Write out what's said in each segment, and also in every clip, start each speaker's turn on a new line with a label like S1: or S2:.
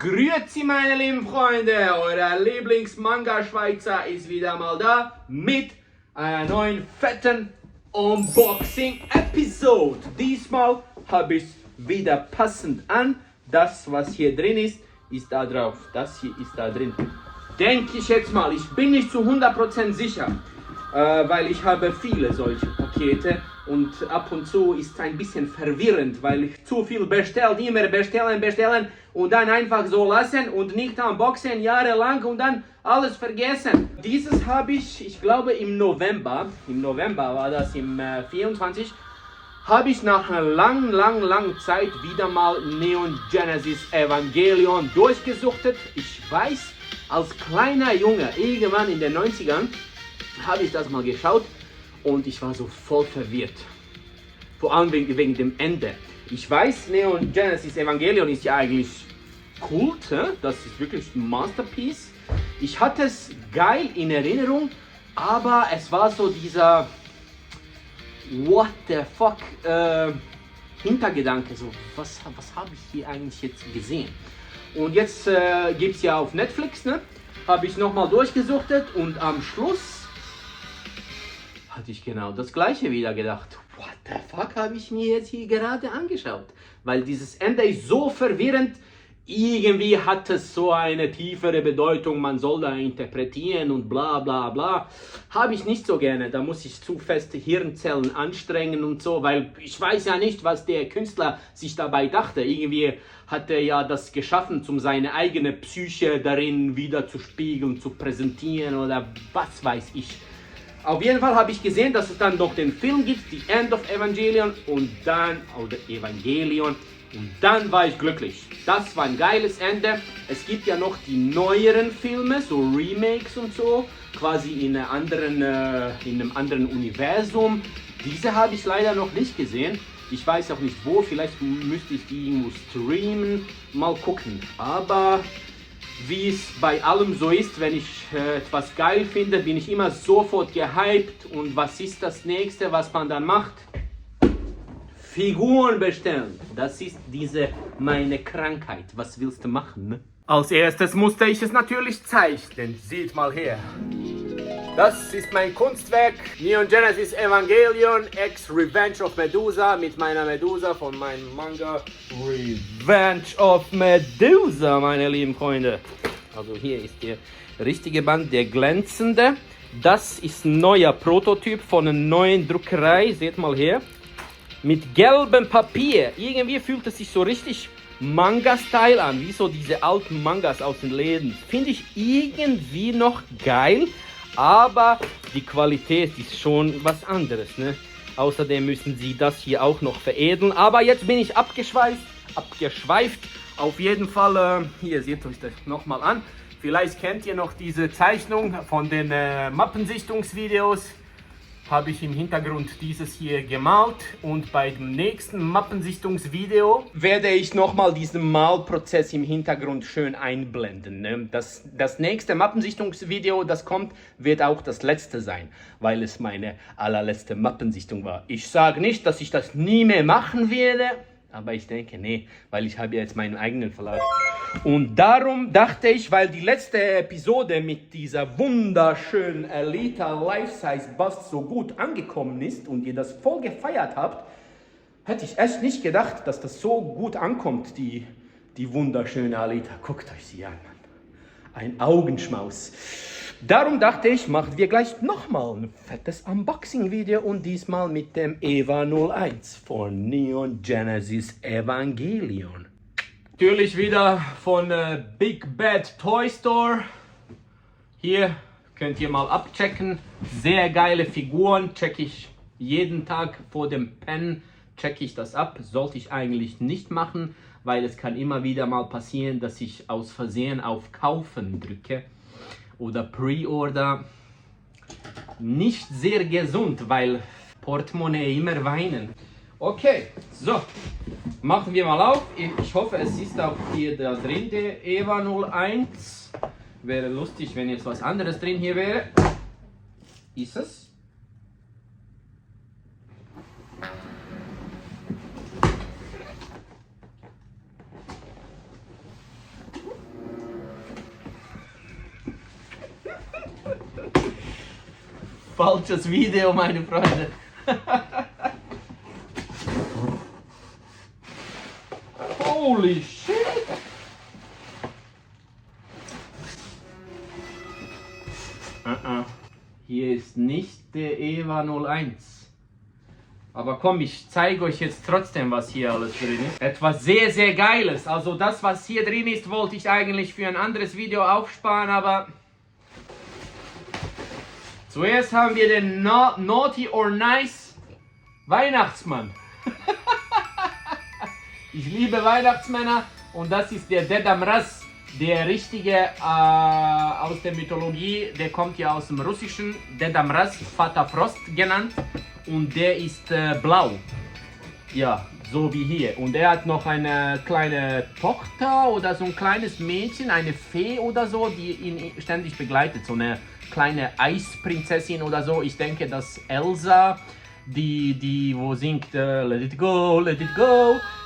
S1: Grüezi meine lieben Freunde, euer Lieblings-Manga-Schweizer ist wieder mal da mit einer neuen fetten Unboxing-Episode. Diesmal habe ich wieder passend an. Das, was hier drin ist, ist da drauf. Das hier ist da drin. Denke ich jetzt mal, ich bin nicht zu 100% sicher, weil ich habe viele solche Pakete und ab und zu ist es ein bisschen verwirrend, weil ich zu viel bestellt, immer bestellen und dann einfach so lassen und nicht unboxen jahrelang und dann alles vergessen. Dieses habe ich glaube im November war das, im 24, habe ich nach einer langen Zeit wieder mal Neon Genesis Evangelion durchgesuchtet. Ich weiß, als kleiner Junge, irgendwann in den 90ern, habe ich das mal geschaut und ich war so voll verwirrt. Vor allem wegen dem Ende. Ich weiß, Neon Genesis Evangelion ist ja eigentlich Kult, das ist wirklich ein Masterpiece. Ich hatte es geil in Erinnerung, aber es war so dieser What the fuck Hintergedanke, so was habe ich hier eigentlich jetzt gesehen? Und jetzt gibt es ja auf Netflix, ne? Habe ich nochmal durchgesuchtet und am Schluss hatte ich genau das gleiche wieder gedacht. What the fuck habe ich mir jetzt hier gerade angeschaut? Weil dieses Ende ist so verwirrend. Irgendwie hat es so eine tiefere Bedeutung, man soll da interpretieren und bla bla bla. Habe ich nicht so gerne, da muss ich zu feste Hirnzellen anstrengen und so, weil ich weiß ja nicht, was der Künstler sich dabei dachte. Irgendwie hat er ja das geschaffen, um seine eigene Psyche darin wieder zu spiegeln, zu präsentieren oder was weiß ich. Auf jeden Fall habe ich gesehen, dass es dann noch den Film gibt, The End of Evangelion und dann war ich glücklich. Das war ein geiles Ende. Es gibt ja noch die neueren Filme, so Remakes und so, quasi in einem anderen Universum. Diese habe ich leider noch nicht gesehen. Ich weiß auch nicht wo, vielleicht müsste ich die irgendwo streamen, mal gucken. Aber wie es bei allem so ist, wenn ich etwas geil finde, bin ich immer sofort gehypt. Und was ist das nächste, was man dann macht? Figuren bestellen. Das ist meine Krankheit. Was willst du machen, ne? Als erstes musste ich es natürlich zeichnen. Seht mal her. Das ist mein Kunstwerk, Neon Genesis Evangelion X Revenge of Medusa mit meiner Medusa von meinem Manga Revenge of Medusa, meine lieben Freunde. Also hier ist der richtige Band, der glänzende. Das ist ein neuer Prototyp von einer neuen Druckerei, seht mal her. Mit gelbem Papier. Irgendwie fühlt es sich so richtig Manga-Style an, wie so diese alten Mangas aus den Läden. Finde ich irgendwie noch geil. Aber die Qualität ist schon was anderes, ne? Außerdem müssen sie das hier auch noch veredeln. Aber jetzt bin ich abgeschweift. Auf jeden Fall, hier seht euch das nochmal an. Vielleicht kennt ihr noch diese Zeichnung von den Mappensichtungsvideos. Habe ich im Hintergrund dieses hier gemalt und bei dem nächsten Mappensichtungsvideo werde ich nochmal diesen Malprozess im Hintergrund schön einblenden. Ne? Das nächste Mappensichtungsvideo, das kommt, wird auch das letzte sein, weil es meine allerletzte Mappensichtung war. Ich sage nicht, dass ich das nie mehr machen werde, aber ich denke, nee, weil ich habe ja jetzt meinen eigenen Verlag. Und darum dachte ich, weil die letzte Episode mit dieser wunderschönen Alita Life-Size Bust so gut angekommen ist und ihr das voll gefeiert habt, hätte ich echt nicht gedacht, dass das so gut ankommt, die wunderschöne Alita. Guckt euch sie an, Mann. Ein Augenschmaus. Darum dachte ich, machen wir gleich nochmal ein fettes Unboxing-Video und diesmal mit dem EVA 01 von Neon Genesis Evangelion. Natürlich wieder von Big Bad Toy Store. Hier könnt ihr mal abchecken. Sehr geile Figuren. Checke ich jeden Tag vor dem Pen. Checke ich das ab. Sollte ich eigentlich nicht machen, weil es kann immer wieder mal passieren, dass ich aus Versehen auf Kaufen drücke. Oder Pre-Order. Nicht sehr gesund, weil Portemonnaie immer weinen. Okay, so. Machen wir mal auf. Ich hoffe, es ist auch hier da drin, der EVA 01. Wäre lustig, wenn jetzt was anderes drin hier wäre. Ist es? falsches Video, meine Freunde. Holy shit! Hier ist nicht der EVA 01. Aber komm, ich zeige euch jetzt trotzdem, was hier alles drin ist. Etwas sehr, sehr Geiles. Also das, was hier drin ist, wollte ich eigentlich für ein anderes Video aufsparen, aber... Zuerst haben wir den Naughty or Nice Weihnachtsmann. Ich liebe Weihnachtsmänner und das ist der Deda Mraz. Der richtige aus der Mythologie, der kommt ja aus dem Russischen, Deda Mraz, Vater Frost genannt, und der ist blau. Ja, so wie hier. Und er hat noch eine kleine Tochter oder so ein kleines Mädchen, eine Fee oder so, die ihn ständig begleitet. So eine kleine Eisprinzessin oder so. Ich denke, dass Elsa, die wo singt Let it go,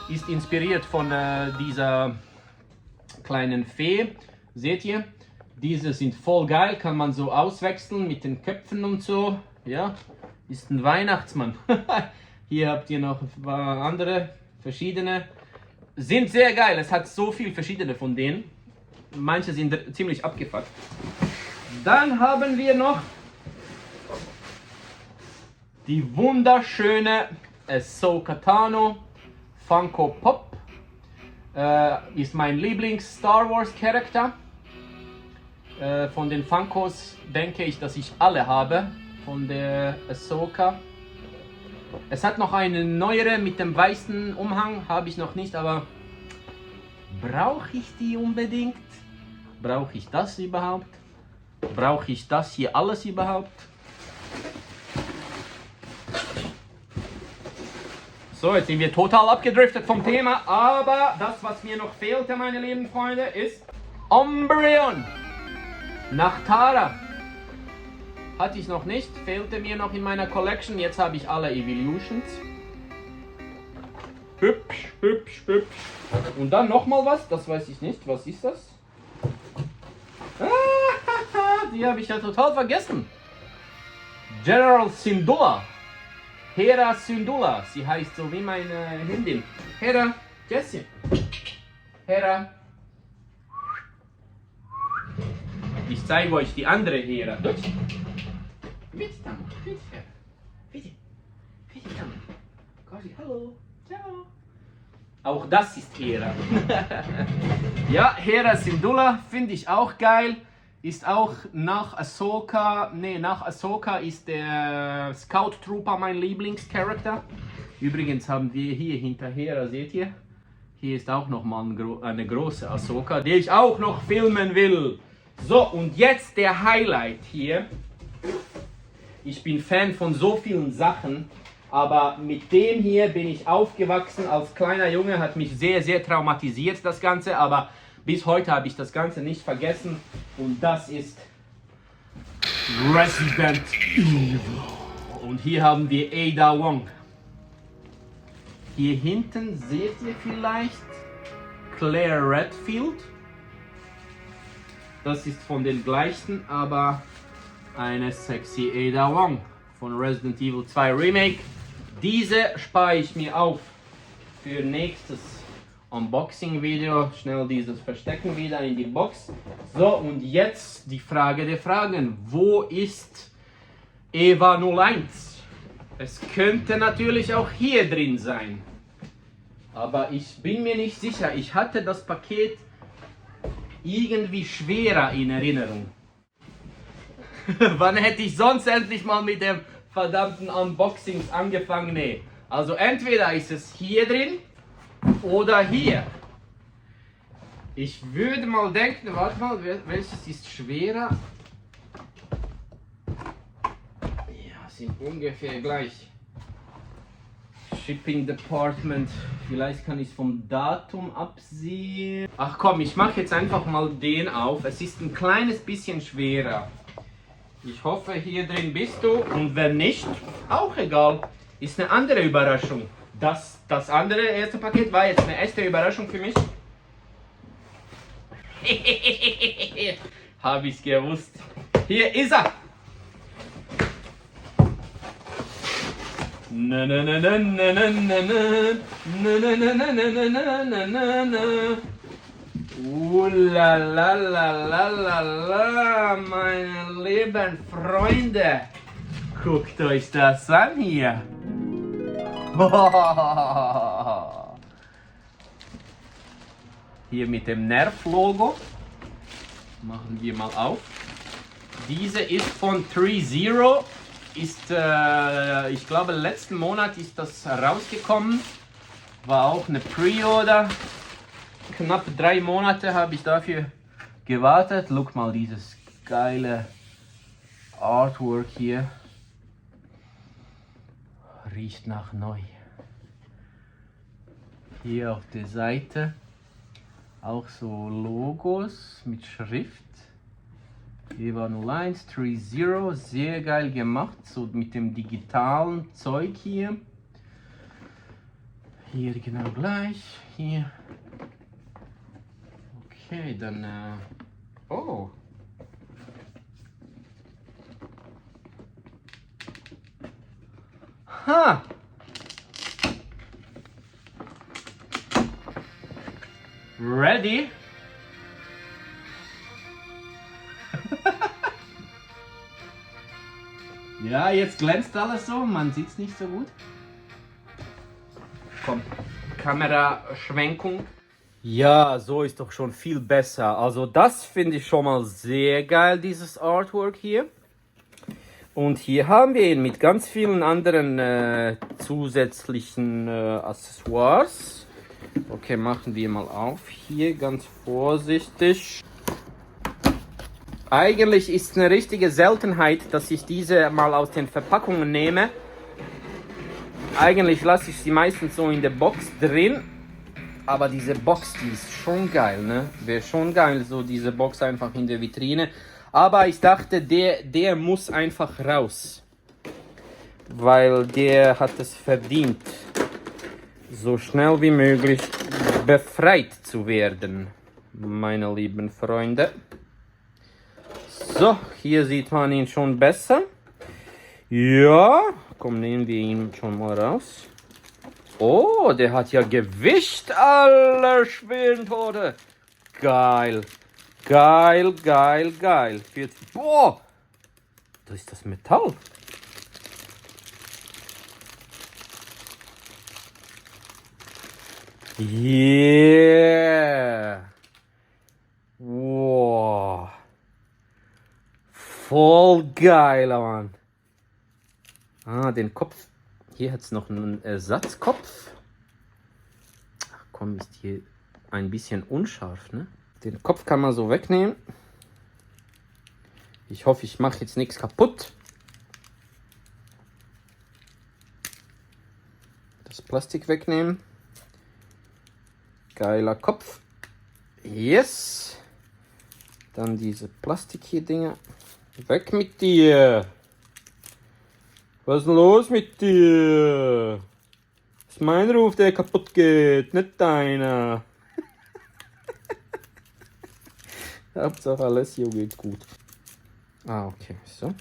S1: ist inspiriert von dieser kleinen Fee. Seht ihr? Diese sind voll geil, kann man so auswechseln mit den Köpfen und so. Ja, ist ein Weihnachtsmann. Hier habt ihr noch ein paar andere, verschiedene. Sind sehr geil, es hat so viele verschiedene von denen. Manche sind ziemlich abgefuckt. Dann haben wir noch die wunderschöne Ahsoka Tano Funko Pop. Ist mein Lieblings-Star Wars-Charakter. Von den Funkos denke ich, dass ich alle habe. Von der Ahsoka. Es hat noch eine neuere mit dem weißen Umhang. Habe ich noch nicht, aber brauche ich die unbedingt? Brauche ich das überhaupt? Brauche ich das hier alles überhaupt? So, jetzt sind wir total abgedriftet vom Thema, aber das, was mir noch fehlte, meine lieben Freunde, ist Umbreon. Nachtara. Hatte ich noch nicht, fehlte mir noch in meiner Collection. Jetzt habe ich alle Evolutions. Hübsch, hübsch, hübsch. Und dann nochmal was, das weiß ich nicht. Was ist das? Die habe ich ja total vergessen. General Syndulla. Hera Syndulla. Sie heißt so wie meine Hündin. Hera, Jessie. Hera. Ich zeige euch die andere Hera. Bitte, bitte, bitte, bitte, hallo, ciao. Auch das ist Hera. Ja, Hera Syndulla finde ich auch geil. Ist auch nach Ahsoka, nach Ahsoka ist der Scout Trooper mein Lieblingscharakter. Übrigens haben wir hier hinterher, seht ihr, hier ist auch nochmal eine große Ahsoka, die ich auch noch filmen will. So, und jetzt der Highlight hier. Ich bin Fan von so vielen Sachen, aber mit dem hier bin ich aufgewachsen als kleiner Junge, hat mich sehr, sehr traumatisiert das Ganze, aber bis heute habe ich das Ganze nicht vergessen und das ist Resident Evil. Und hier haben wir Ada Wong. Hier hinten seht ihr vielleicht Claire Redfield. Das ist von den gleichen, aber eine sexy Ada Wong von Resident Evil 2 Remake. Diese spare ich mir auf für nächstes Unboxing-Video. Schnell dieses Verstecken wieder in die Box. So, und jetzt die Frage der Fragen. Wo ist EVA 01? Es könnte natürlich auch hier drin sein. Aber ich bin mir nicht sicher. Ich hatte das Paket irgendwie schwerer in Erinnerung. Wann hätte ich sonst endlich mal mit dem verdammten Unboxings angefangen? Nee. Also entweder ist es hier drin oder hier. Ich würde mal denken, warte mal, welches ist schwerer? Ja, sind ungefähr gleich. Shipping Department, vielleicht kann ich es vom Datum absehen. Ach komm, ich mache jetzt einfach mal den auf. Es ist ein kleines bisschen schwerer. Ich hoffe, hier drin bist du, und wenn nicht, auch egal. Ist eine andere Überraschung. Das andere erste Paket war jetzt eine erste Überraschung für mich. Habe ich's gewusst. Hier ist er. Na na na na na na na na na na na na na na na na. La la la la la la, meine lieben Freunde, guckt euch das an hier. Hier mit dem Nerf-Logo. Machen wir mal auf. Diese ist von 3Zero. Ist, ich glaube, letzten Monat ist das rausgekommen. War auch eine Pre-Order. Knapp 3 Monate habe ich dafür gewartet. Guck mal, dieses geile Artwork hier. Riecht nach neu. Hier auf der Seite auch so Logos mit Schrift. Hier war 01, 3Zero, sehr geil gemacht, so mit dem digitalen Zeug hier. Hier genau gleich, hier. Okay, dann, oh. Ha! Ready? Ja, jetzt glänzt alles so, man sieht es nicht so gut. Komm, Kameraschwenkung. Ja, so ist doch schon viel besser. Also das finde ich schon mal sehr geil, dieses Artwork hier. Und hier haben wir ihn mit ganz vielen anderen zusätzlichen Accessoires. Okay, machen wir mal auf hier, ganz vorsichtig. Eigentlich ist es eine richtige Seltenheit, dass ich diese mal aus den Verpackungen nehme. Eigentlich lasse ich sie meistens so in der Box drin. Aber diese Box, die ist schon geil, ne? Wäre schon geil, so diese Box einfach in der Vitrine. Aber ich dachte, der muss einfach raus. Weil der hat es verdient, so schnell wie möglich befreit zu werden, meine lieben Freunde. So, hier sieht man ihn schon besser. Ja, komm, nehmen wir ihn schon mal raus. Oh, der hat ja Gewicht, alle Schwintote. Geil, geil, geil, geil. Boah, das ist das Metall. Yeah. Wow. Voll geil, Mann. Ah, den Kopf. Hier hat es noch einen Ersatzkopf. Ach komm, ist hier ein bisschen unscharf, ne? Den Kopf kann man so wegnehmen. Ich hoffe, ich mache jetzt nichts kaputt. Das Plastik wegnehmen. Geiler Kopf. Yes. Dann diese Plastik hier Dinger. Weg mit dir. Was ist denn los mit dir? Das ist mein Ruf, der kaputt geht, nicht deiner. Hauptsache Alessio geht gut. Ah, okay, so.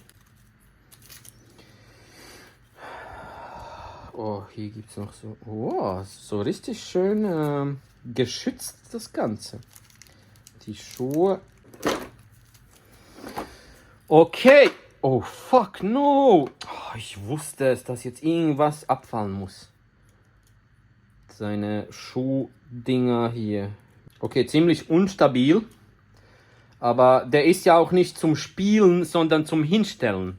S1: Oh, hier gibt es noch so. Oh, so richtig schön geschützt das Ganze. Die Schuhe. Okay. Oh, fuck, no. Oh, ich wusste es, dass jetzt irgendwas abfallen muss. Seine Schuhdinger hier. Okay, ziemlich unstabil. Aber der ist ja auch nicht zum Spielen, sondern zum Hinstellen.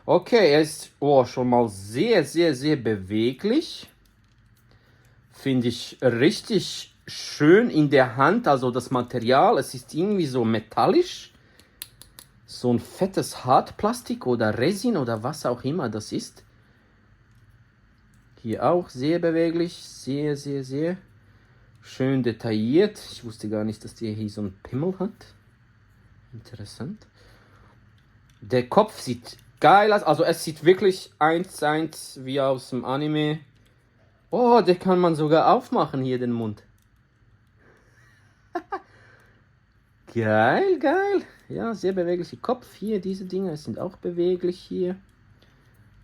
S1: Okay, er ist schon mal sehr, sehr, sehr beweglich. Finde ich richtig schön in der Hand. Also das Material, es ist irgendwie so metallisch. So ein fettes Hartplastik oder Resin oder was auch immer das ist. Hier auch sehr beweglich. Sehr, sehr, sehr schön detailliert. Ich wusste gar nicht, dass der hier so einen Pimmel hat. Interessant. Der Kopf sieht geil aus. Also es sieht wirklich 1:1 wie aus dem Anime. Oh, den kann man sogar aufmachen hier, den Mund. Geil, geil. Ja, sehr beweglicher Kopf. Hier, diese Dinger sind auch beweglich hier.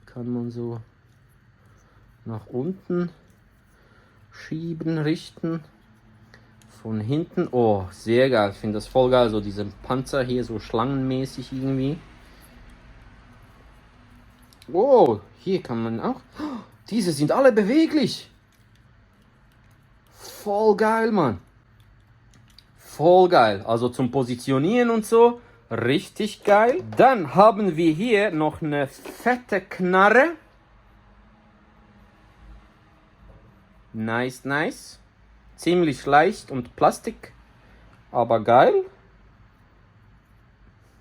S1: Kann man so nach unten schieben, richten. Von hinten. Oh, sehr geil. Ich finde das voll geil. So diese Panzer hier, so schlangenmäßig irgendwie. Oh, hier kann man auch. Oh, diese sind alle beweglich. Voll geil, Mann. Voll geil. Also zum Positionieren und so. Richtig geil. Dann haben wir hier noch eine fette Knarre. Nice, nice. Ziemlich leicht und Plastik. Aber geil.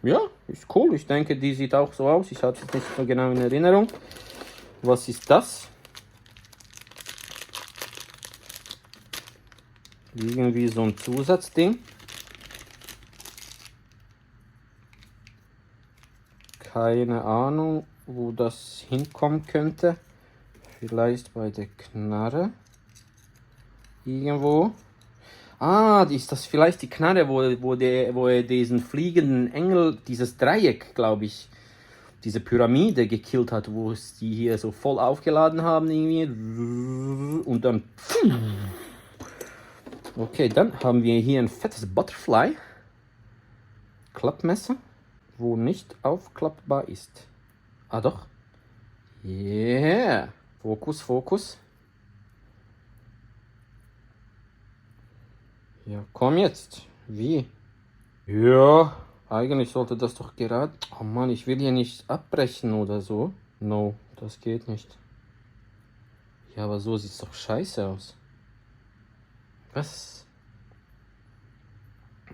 S1: Ja, ist cool. Ich denke, die sieht auch so aus. Ich habe es nicht so genau in Erinnerung. Was ist das? Irgendwie so ein Zusatzding. Keine Ahnung, wo das hinkommen könnte. Vielleicht bei der Knarre. Irgendwo. Ah, ist das vielleicht die Knarre, wo er diesen fliegenden Engel, dieses Dreieck, glaube ich, diese Pyramide gekillt hat, wo es die hier so voll aufgeladen haben irgendwie. Und dann... Okay, dann haben wir hier ein fettes Butterfly. Klappmesser, wo nicht aufklappbar ist. Ah doch. Yeah. Fokus, Fokus. Ja, komm jetzt. Wie? Ja, eigentlich sollte das doch gerade... Oh Mann, ich will hier nicht abbrechen oder so. No, das geht nicht. Ja, aber so sieht's doch scheiße aus. Was?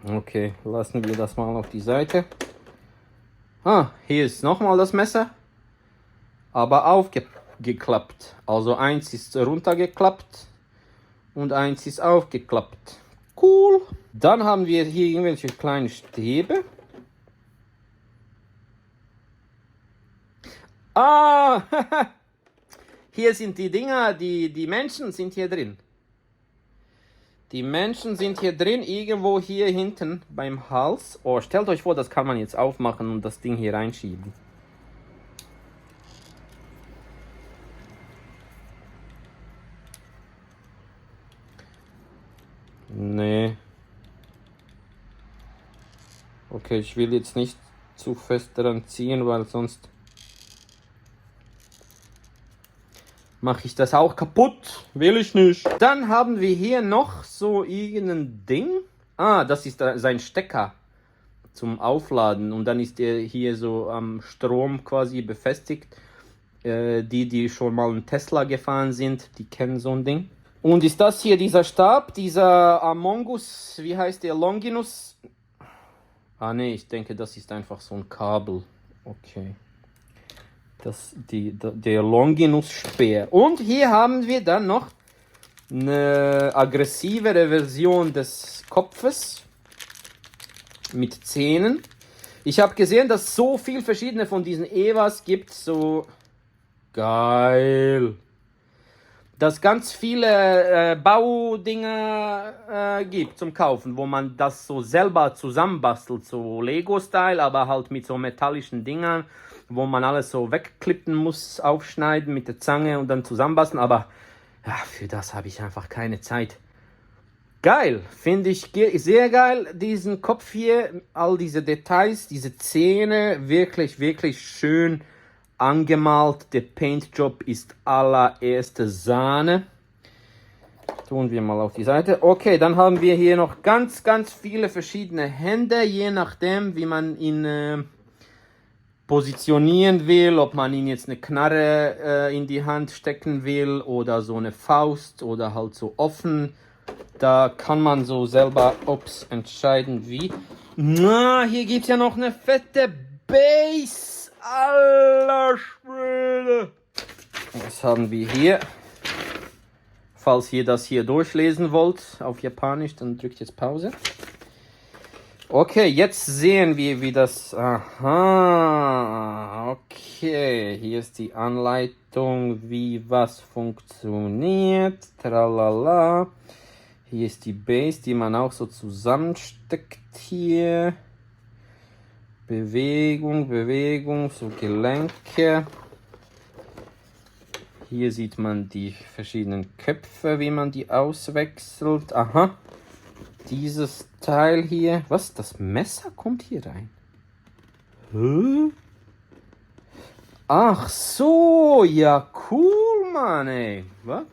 S1: Okay, lassen wir das mal auf die Seite. Ah, hier ist nochmal das Messer. Aber aufgeklappt. Also eins ist runtergeklappt und eins ist aufgeklappt. Cool. Dann haben wir hier irgendwelche kleinen Stäbe. Ah, hier sind die Dinger, die Menschen sind hier drin. Die Menschen sind hier drin, irgendwo hier hinten beim Hals. Oh, stellt euch vor, das kann man jetzt aufmachen und das Ding hier reinschieben. Nee. Okay, ich will jetzt nicht zu fest daran ziehen, weil sonst mache ich das auch kaputt. Will ich nicht. Dann haben wir hier noch so irgendein Ding. Ah, das ist sein Stecker zum Aufladen. Und dann ist er hier so am Strom quasi befestigt. Die schon mal einen Tesla gefahren sind, die kennen so ein Ding. Und ist das hier dieser Stab, dieser Amongus, wie heißt der, Longinus? Ah ne, ich denke, das ist einfach so ein Kabel. Okay. Der Longinus-Speer. Und hier haben wir dann noch eine aggressivere Version des Kopfes mit Zähnen. Ich habe gesehen, dass es so viel verschiedene von diesen Evas gibt. So geil. Dass ganz viele Baudinger gibt zum Kaufen, wo man das so selber zusammenbastelt, so Lego-Style, aber halt mit so metallischen Dingern, wo man alles so wegklippen muss, aufschneiden mit der Zange und dann zusammenbasteln, aber ja, für das habe ich einfach keine Zeit. Geil, finde ich sehr geil, diesen Kopf hier, all diese Details, diese Zähne, wirklich, wirklich schön angemalt. Der Paintjob ist allererste Sahne. Tun wir mal auf die Seite. Okay, dann haben wir hier noch ganz, ganz viele verschiedene Hände, je nachdem, wie man ihn positionieren will, ob man ihn jetzt eine Knarre in die Hand stecken will oder so eine Faust oder halt so offen. Da kann man so selber entscheiden, wie. Na, hier gibt es ja noch eine fette Base. Aller Schwede. Was haben wir hier? Falls ihr das hier durchlesen wollt auf Japanisch, dann drückt jetzt Pause. Okay, jetzt sehen wir, wie das... Aha, okay. Hier ist die Anleitung, wie was funktioniert. Tralala. Hier ist die Base, die man auch so zusammensteckt hier. Bewegung, so Gelenke.
S2: hier sieht man die verschiedenen Köpfe, wie man die auswechselt. Aha, dieses Teil hier. Was? Das Messer kommt hier rein? Hä? Ach so, ja cool, Mann, ey. Was?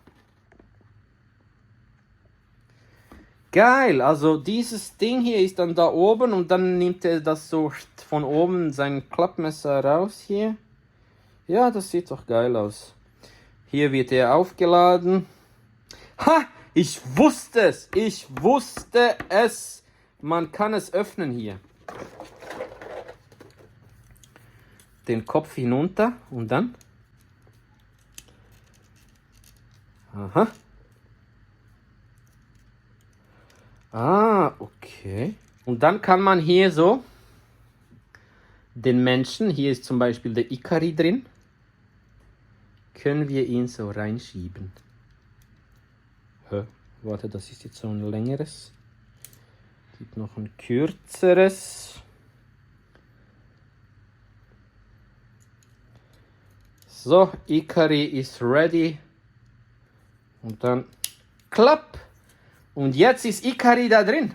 S2: Geil, also dieses Ding hier ist dann da oben und dann nimmt er das so von oben sein Klappmesser raus hier. Ja, das sieht doch geil aus. Hier wird er aufgeladen. Ha! Ich wusste es! Ich wusste es! Man kann es öffnen hier. Den Kopf hinunter und dann. Aha. Ah, okay. Und dann kann man hier so den Menschen, hier ist zum Beispiel der Ikari drin, können wir ihn so reinschieben. Hä? Warte, das ist jetzt so ein längeres. Gibt noch ein kürzeres. So, Ikari ist ready. Und dann klapp. Und jetzt ist Ikari da drin.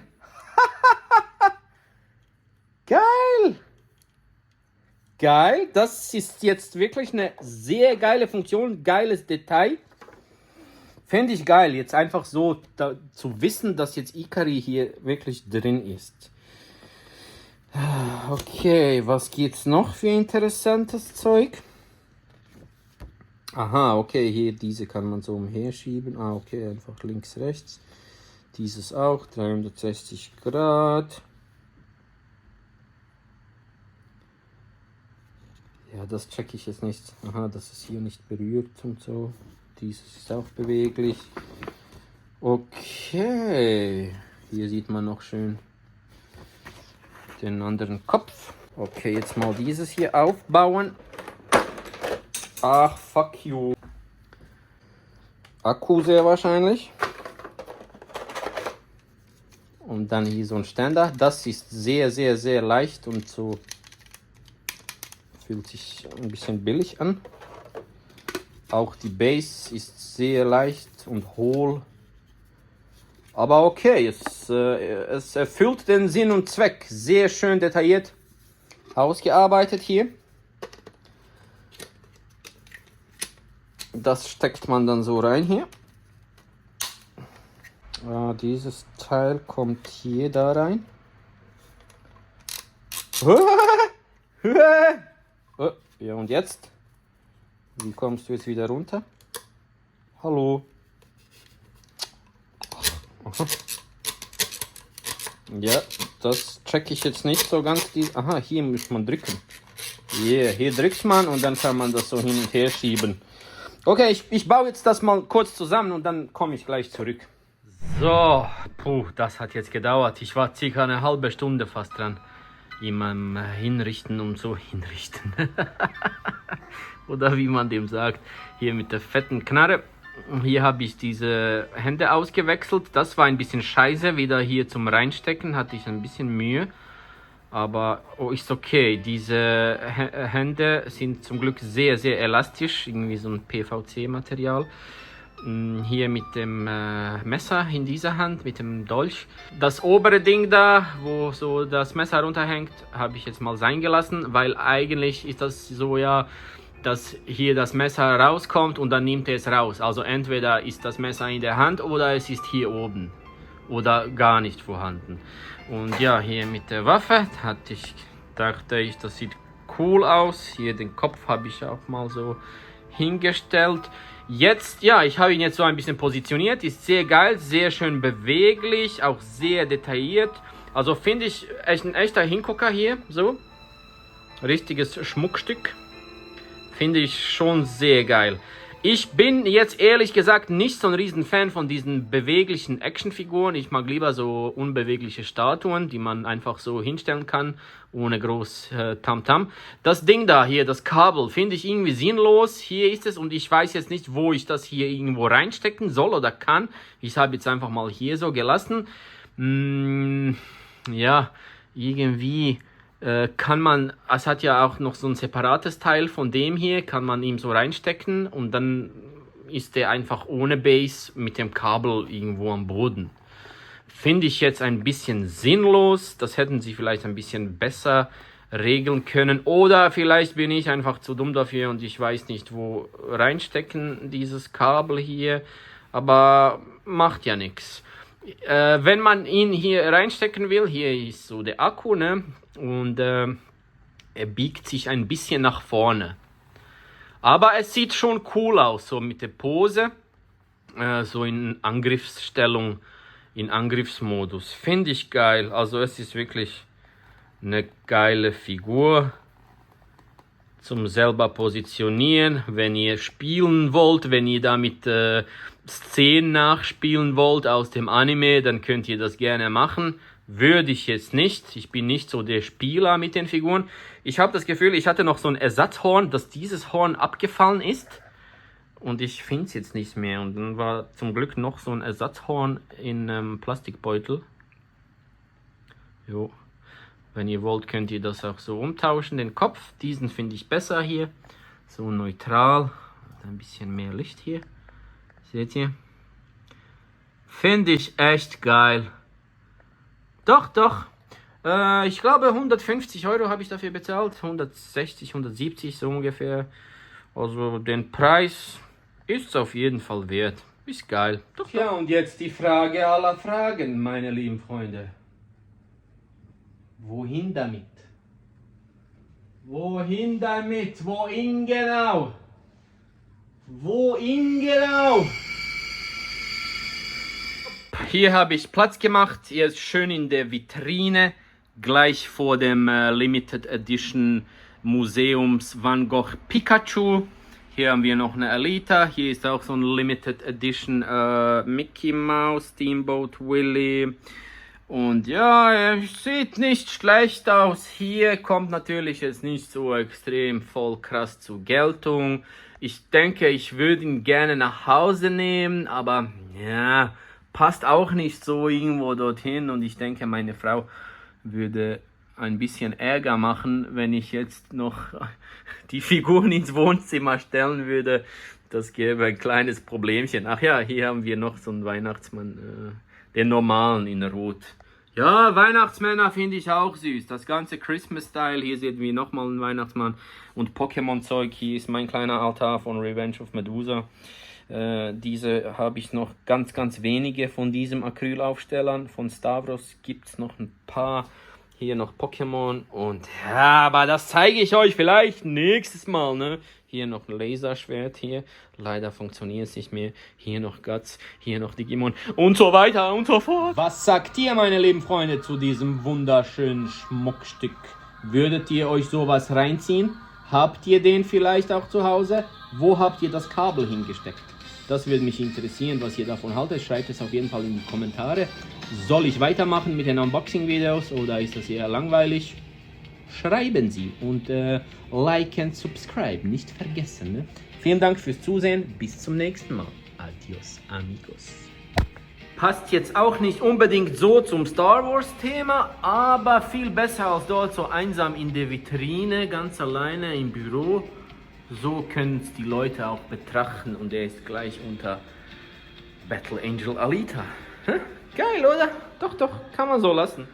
S2: Geil. Geil. Das ist jetzt wirklich eine sehr geile Funktion. Geiles Detail. Finde ich geil. Jetzt einfach so zu wissen, dass jetzt Ikari hier wirklich drin ist. Okay, was gibt's noch für interessantes Zeug? Aha, okay, hier diese kann man so umherschieben. Ah, okay, einfach links, rechts. Dieses auch, 360 Grad. Ja, das checke ich jetzt nicht. Aha, dass es hier nicht berührt und so. Dieses ist auch beweglich. Okay, hier sieht man noch schön den anderen Kopf. Okay, jetzt mal dieses hier aufbauen. Ach, fuck you. Akku sehr wahrscheinlich. Und dann hier so ein Ständer. Das ist sehr, sehr, sehr leicht und so fühlt sich ein bisschen billig an. Auch die Base ist sehr leicht und hohl. Aber okay, es erfüllt den Sinn und Zweck. Sehr schön detailliert ausgearbeitet hier. Das steckt man dann so rein hier. Dieses Teil kommt hier da rein. Ja, und jetzt? Wie kommst du jetzt wieder runter? Hallo? Aha. Ja, das checke ich jetzt nicht so ganz. Aha, hier muss man drücken. Yeah, hier drückt man und dann kann man das so hin und her schieben. Okay, ich baue jetzt das mal kurz zusammen und dann komme ich gleich zurück. So, das hat jetzt gedauert. Ich war circa eine halbe Stunde fast dran. Jemandem hinrichten und so hinrichten. Oder wie man dem sagt. Hier mit der fetten Knarre. Hier habe ich diese Hände ausgewechselt. Das war ein bisschen scheiße. Wieder hier zum Reinstecken hatte ich ein bisschen Mühe. Aber ist okay. Diese Hände sind zum Glück sehr, sehr elastisch. Irgendwie so ein PVC-Material. Hier mit dem Messer in dieser Hand, mit dem Dolch. Das obere Ding da, wo so das Messer runterhängt, habe ich jetzt mal sein gelassen, weil eigentlich ist das so, ja, dass hier das Messer rauskommt und dann nimmt er es raus. Also entweder ist das Messer in der Hand oder es ist hier oben oder gar nicht vorhanden. Und ja, hier mit der Waffe dachte ich, das sieht cool aus. Hier den Kopf habe ich auch mal so hingestellt. Jetzt, ja, ich habe ihn jetzt so ein bisschen positioniert. Ist sehr geil, sehr schön beweglich, auch sehr detailliert. Also finde ich echt ein echter Hingucker hier, so. Richtiges Schmuckstück. Finde ich schon sehr geil. Ich bin jetzt ehrlich gesagt nicht so ein riesen Fan von diesen beweglichen Actionfiguren. Ich mag lieber so unbewegliche Statuen, die man einfach so hinstellen kann, ohne groß Tamtam. Das Ding da hier, das Kabel, finde ich irgendwie sinnlos. Hier ist es und ich weiß jetzt nicht, wo ich das hier irgendwo reinstecken soll oder kann. Ich habe jetzt einfach mal hier so gelassen. Ja, irgendwie Es hat ja auch noch so ein separates Teil von dem hier, kann man ihm so reinstecken und dann ist der einfach ohne Base mit dem Kabel irgendwo am Boden. Finde ich jetzt ein bisschen sinnlos, das hätten sie vielleicht ein bisschen besser regeln können oder vielleicht bin ich einfach zu dumm dafür und ich weiß nicht, wo reinstecken dieses Kabel hier, aber macht ja nichts. Wenn man ihn hier reinstecken will, hier ist so der Akku, ne? Und er biegt sich ein bisschen nach vorne. Aber es sieht schon cool aus, so mit der Pose, so in Angriffsstellung, in Angriffsmodus. Finde ich geil, also es ist wirklich eine geile Figur zum selber positionieren, wenn ihr spielen wollt, wenn ihr damit Szenen nachspielen wollt aus dem Anime, dann könnt ihr das gerne machen. Würde ich jetzt nicht. Ich bin nicht so der Spieler mit den Figuren. Ich habe das Gefühl, ich hatte noch so ein Ersatzhorn, dass dieses Horn abgefallen ist. Und ich finde es jetzt nicht mehr. Und dann war zum Glück noch so ein Ersatzhorn in einem Plastikbeutel. Jo. Wenn ihr wollt, könnt ihr das auch so umtauschen. Den Kopf, diesen finde ich besser hier. So neutral. Ein bisschen mehr Licht hier. Seht ihr? Finde ich echt geil. Doch. Ich glaube 150 € habe ich dafür bezahlt. 160, 170 so ungefähr. Also den Preis ist es auf jeden Fall wert. Ist geil. Doch. Ja, und jetzt die Frage aller Fragen, meine lieben Freunde. Wohin damit? Wohin damit? Wohin genau? Wohin genau? Hier habe ich Platz gemacht. Hier ist schön in der Vitrine, gleich vor dem Limited Edition Museums Van Gogh Pikachu. Hier haben wir noch eine Alita. Hier ist auch so ein Limited Edition Mickey Mouse, Steamboat Willie. Und ja, sieht nicht schlecht aus. Hier kommt natürlich jetzt nicht so extrem voll krass zur Geltung. Ich denke, ich würde ihn gerne nach Hause nehmen, aber ja, passt auch nicht so irgendwo dorthin. Und ich denke, meine Frau würde ein bisschen Ärger machen, wenn ich jetzt noch die Figuren ins Wohnzimmer stellen würde. Das gäbe ein kleines Problemchen. Ach ja, hier haben wir noch so einen Weihnachtsmann, den normalen in Rot. Ja, Weihnachtsmänner finde ich auch süß. Das ganze Christmas-Style, hier sehen wir nochmal einen Weihnachtsmann. Und Pokémon-Zeug, hier ist mein kleiner Altar von Revenge of Medusa. Diese habe ich noch ganz wenige von diesem Acrylaufstellern. Von Stavros gibt es noch ein paar. Hier noch Pokémon und ja, aber das zeige ich euch vielleicht nächstes Mal, ne? Hier noch ein Laserschwert hier, leider funktioniert es nicht mehr. Hier noch Guts, hier noch Digimon und so weiter und so fort. Was sagt ihr, meine lieben Freunde, zu diesem wunderschönen Schmuckstück? Würdet ihr euch sowas reinziehen? Habt ihr den vielleicht auch zu Hause? Wo habt ihr das Kabel hingesteckt? Das würde mich interessieren, was ihr davon haltet. Schreibt es auf jeden Fall in die Kommentare. Soll ich weitermachen mit den Unboxing-Videos oder ist das eher langweilig? Schreiben Sie und like and subscribe, nicht vergessen. Ne? Vielen Dank fürs Zusehen, bis zum nächsten Mal. Adios, amigos. Passt jetzt auch nicht unbedingt so zum Star Wars Thema, aber viel besser als dort so einsam in der Vitrine, ganz alleine im Büro. So können es die Leute auch betrachten und er ist gleich unter Battle Angel Alita. Geil, oder? Doch, kann man so lassen.